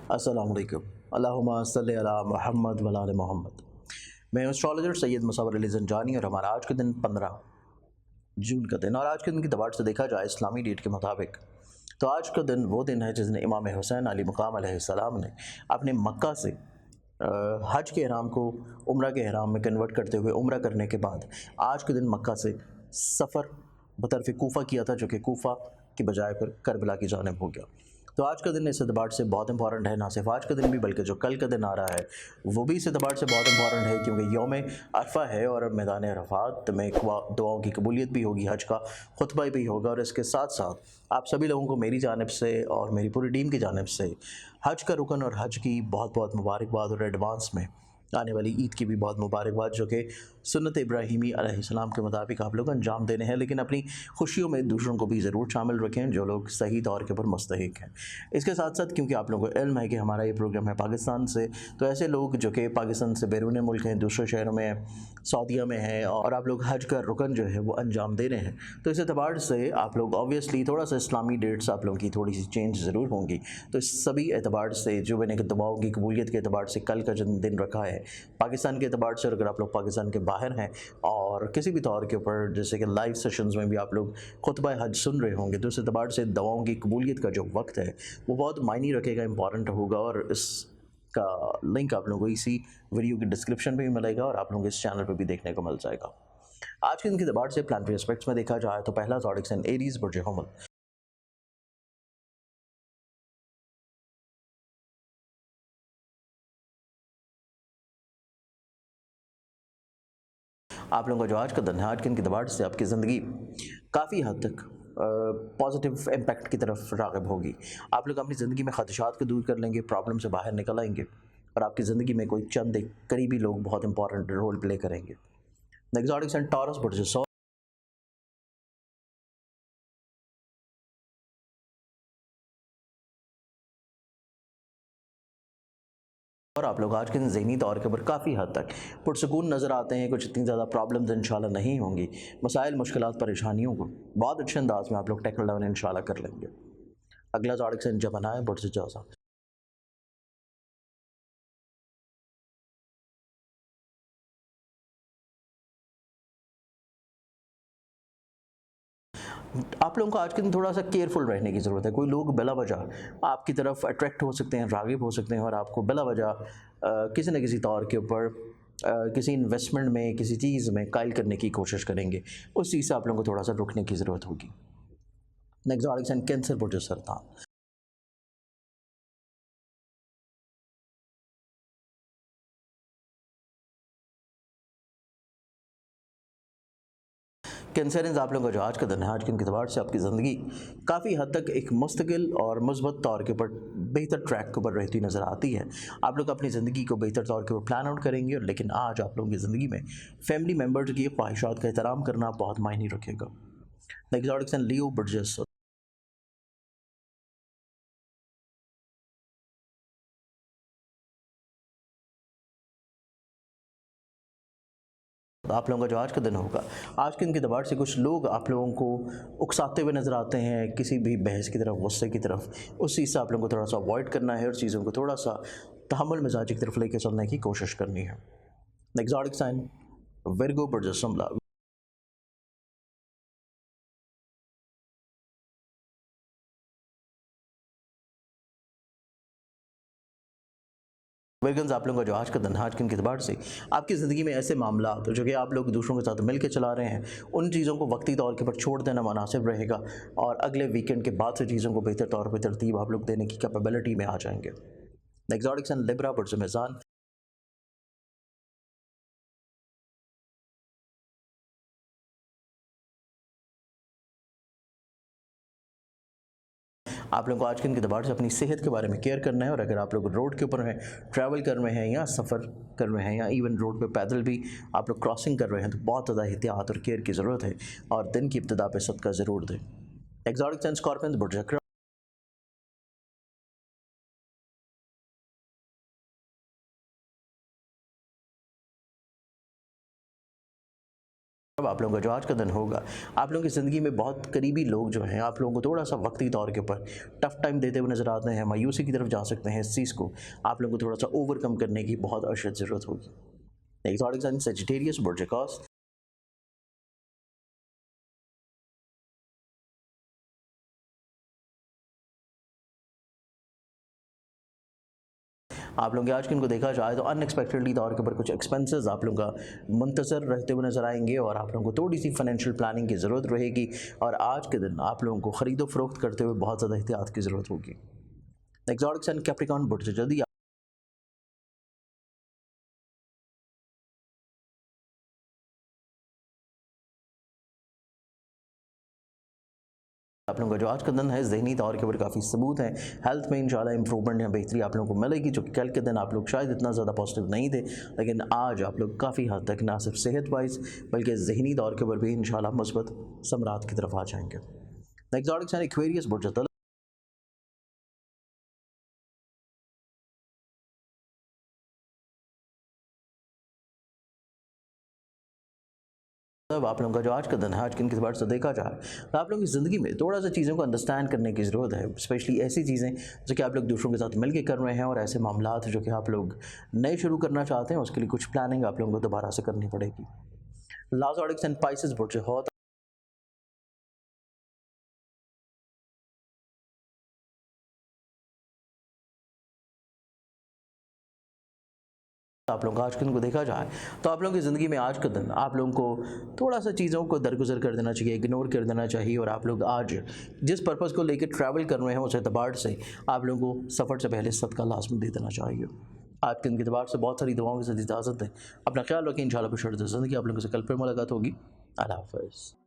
अस्सलाम वालेकुम। अल्लाहुम्मा सल्लि अला मुहम्मद व आले मोहम्मद। मैं एस्ट्रोलॉजर सैयद मुसव्वर अली ज़ंजानी और हमारा आज के दिन 15 जून का दिन और आज के दिन की दबाड़ से देखा जाए इस्लामी डेट के मुताबिक तो आज का दिन वो दिन है जिस दिन इमाम हुसैन अली मकाम अलैहिस्सलाम ने अपने मक्का से हज के ihram को उम्रा के ihram में कन्वर्ट करते हुए उम्रा करने के बाद आज के दिन मक्का से सफ़र बतरफ़ कूफ़ा किया था, जो कि कूफ़ा की बजाय फिर करबला की जानिब हो गया। तो आज का दिन इस एतबार से बहुत इंपॉर्टेंट है, ना सिर्फ आज का दिन भी बल्कि जो कल का दिन आ रहा है वो भी इस एतबार से बहुत इंपॉर्टेंट है, क्योंकि यौम अरफा है और मैदान अरफात में दुआओं की कबूलियत भी होगी, हज का खुतबा भी होगा और इसके साथ साथ आप सभी लोगों को मेरी जानिब से और मेरी पूरी टीम की जानिब से हज का रुकन और हज की बहुत बहुत मुबारकबाद और एडवांस में आने वाली ईद की भी बहुत मुबारकबाद, जो कि सुन्नत इब्राहीमी अलैहिस्सलाम के मुताबिक आप लोग अंजाम देने हैं, लेकिन अपनी खुशियों में दूसरों को भी ज़रूर शामिल रखें जो लोग सही तौर के ऊपर मुस्तहिक हैं। इसके साथ साथ क्योंकि आप लोगों को इल्म है कि हमारा ये प्रोग्राम है पाकिस्तान से, तो ऐसे लोग जो कि पाकिस्तान से बैरून मुल्क हैं, दूसरे शहरों में हैं, सऊदीया में हैं और आप लोग हज का रुकन जो है वो अंजाम दे रहे हैं, तो इस एतबार से आप लोग ऑब्वियसली थोड़ा सा इस्लामी डेट्स आप लोगों की थोड़ी सी चेंज ज़रूर होंगी। तो इस सभी एतबार से जो मैंने दुआओं की कबूलियत के एतबार से कल का जो दिन रखा है पाकिस्तान के एतबार से, और अगर आप लोग पाकिस्तान के बाहर हैं और किसी भी तौर के ऊपर जैसे कि लाइव सेशंस में भी आप लोग खुतबा हज सुन रहे होंगे, तो इस एतबार से दवाओं की कबूलियत का जो वक्त है वो बहुत मायने रखेगा, इंपॉर्टेंट होगा। और इसका लिंक आप लोगों को इसी वीडियो की डिस्क्रिप्शन में भी मिलेगा और आप लोगों को इस चैनल पर भी देखने को मिल जाएगा। आज के दिन की एतबार से प्लानिटरी एस्पेक्ट्स में देखा जाए तो पहला ज़ोडिक साइन एरीज बुर्ज हमल। आप लोगों का जो आज का दिन है, आज के दिन की दबाड़ से आपकी ज़िंदगी काफ़ी हद तक पॉजिटिव इम्पैक्ट की तरफ राग़िब होगी। आप लोग अपनी ज़िंदगी में ख़दशात को दूर कर लेंगे, प्रॉब्लम से बाहर निकल आएंगे और आपकी ज़िंदगी में कोई चंद एक करीबी लोग बहुत इंपॉर्टेंट रोल प्ले करेंगे। एक्सोटिक सन टॉरस बुर्ज और आप लोग आज के दिन ज़हनी तौर के ऊपर काफ़ी हद तक पुरसकून नज़र आते हैं। कुछ इतनी ज़्यादा प्रॉब्लम्स इंशाल्लाह नहीं होंगी, मसाइल मुश्किलात परेशानियों को बहुत अच्छे अंदाज में आप लोग टैकल डाउन इंशाल्लाह कर लेंगे। अगला ज़ोडिक साइन जमना है, बुर्ज जौज़ा। आप लोगों को आज के दिन थोड़ा सा केयरफुल रहने की ज़रूरत है। कोई लोग बिला वजह आपकी तरफ अट्रैक्ट हो सकते हैं, राग़िब हो सकते हैं और आपको बिला वजह किसी न किसी तौर के ऊपर किसी इन्वेस्टमेंट में, किसी चीज़ में कायल करने की कोशिश करेंगे। उस चीज़ से आप लोगों को थोड़ा सा रुकने की ज़रूरत होगी। नेक्स्ट ज़ोडिक साइन कैंसर बुर्ज सरतान। कैंसरियंस आप लोगों का जो आज का दिन है, आज के दिन के एतबार से आपकी ज़िंदगी काफ़ी हद तक एक मुस्तकिल और मुस्बत तौर के ऊपर बेहतर ट्रैक के ऊपर रहती नज़र आती है। आप लोग अपनी ज़िंदगी को बेहतर तौर के ऊपर प्लान आउट करेंगे, और लेकिन आज आप लोगों की ज़िंदगी में फैमिली मेम्बर्स की ख्वाहिशात का एहतराम करना बहुत मायने रखेगा। नेक्स्ट लियो बर्जेस। आप लोगों का जो आज का दिन होगा, आज के दिन के दबाड़ से कुछ लोग आप लोगों को उकसाते हुए नज़र आते हैं किसी भी बहस की तरफ, गुस्से की तरफ। उस चीज़ से आप लोगों को थोड़ा सा अवॉइड करना है और चीज़ों को थोड़ा सा तहम्मुल मिजाज की तरफ लेके चलने की कोशिश करनी है। नेक्स्ट साइन विर्गो बर्जसमला। वेगन्स आप लोगों का जो आज का दिन है, आज के दिन के एतबार से आपकी ज़िंदगी में ऐसे मामला जो कि आप लोग दूसरों के साथ मिल के चला रहे हैं, उन चीज़ों को वक्ती तौर के ऊपर छोड़ देना मुनासिब रहेगा और अगले वीकेंड के बाद से चीज़ों को बेहतर तौर पर तरतीब आप लोग देने की कैपेबिलिटी में आ जाएंगे। नेक्स्ट एंड लिब्रा बुर्ज मेज़ान। आप लोगों को आज के दिन के एतबार से अपनी सेहत के बारे में केयर करना है, और अगर आप लोग रोड के ऊपर हैं, ट्रैवल कर रहे हैं या सफ़र कर रहे हैं या इवन रोड पे पैदल भी आप लोग क्रॉसिंग कर रहे हैं, तो बहुत ज़्यादा एहतियात और केयर की ज़रूरत है और दिन की इब्तिदा पे सदका ज़रूर दें। एक्सोटिक एंड स्कॉर्पियंस बुर्ज अब आप लोगों का जो आज का दिन होगा, आप लोगों की ज़िंदगी में बहुत करीबी लोग जो हैं आप लोगों को थोड़ा सा वक्ती तौर के ऊपर टफ टाइम देते हुए नज़र आते हैं, मायूसी की तरफ जा सकते हैं। इस चीज़ को आप लोगों को थोड़ा सा ओवरकम करने की बहुत अशद ज़रूरत होगी। नेक्स्ट ज़ोडिक साइन सजिटेरियस, बुर्ज ऑफ आप लोगों के आज के दिन को देखा जाए तो अनएक्सपेक्टेडली तौर के ऊपर कुछ एक्सपेंसेस आप लोगों का मुंतज़र रहते हुए नजर आएंगे और आप लोगों को थोड़ी सी फाइनेंशियल प्लानिंग की ज़रूरत रहेगी और आज के दिन आप लोगों को ख़रीदो फरोख्त करते हुए बहुत ज़्यादा एहतियात की ज़रूरत होगी। एक्सॉटिक साइन कैप्रिकॉर्न, बुर्ज जल्दी आप लोगों का जो आज का दिन है ज़हनी तौर के ऊपर काफ़ी सबूत है। हेल्थ में इंशाल्लाह इंप्रूवमेंट या बेहतरी आप लोगों को मिलेगी, जो कि कल के दिन आप लोग शायद इतना ज़्यादा पॉजिटिव नहीं थे, लेकिन आज आप लोग काफ़ी हद तक ना सिर्फ सेहत वाइज बल्कि ज़हनी तौर के ऊपर भी इंशाल्लाह मुस्बत समरात की तरफ आ जाएंगे। नेक्स्ट ज़ोडिक साइन एक्वेरियस, बुर्ज तल तब आप लोगों का जो आज का दिन है, आज के दिन के अतबार से देखा जाए तो आप लोगों की ज़िंदगी में थोड़ा सा चीज़ों को अंडरस्टैंड करने की ज़रूरत है, स्पेशली ऐसी चीज़ें जो कि आप लोग दूसरों के साथ मिलकर कर रहे हैं और ऐसे मामलात जो कि आप लोग नए शुरू करना चाहते हैं उसके लिए कुछ प्लानिंग आप लोगों को दोबारा से करनी पड़ेगी। लाज़ोडिक्स एंड पाइसेस, बुर्ज हौत आप लोगों का आज के दिन को देखा जाए तो आप लोगों की ज़िंदगी में आज का दिन आप लोगों को थोड़ा सा चीज़ों को दरगुजर कर देना चाहिए, इग्नोर कर देना चाहिए और आप लोग आज जिस पर्पज़ को लेकर ट्रैवल कर रहे हैं उस एतबार से आप लोगों को सफ़र से पहले सदका लाजमी दे देना चाहिए। आज के दिन के अतबार से बहुत सारी दुआओं के साथ इजाज़त है। अपना ख्याल रखें, इंशाल्लाह बशर्ते ज़िंदगी आप लोगों से कल फिर मुलाकात होगी। अल्लाह हाफ़िज़।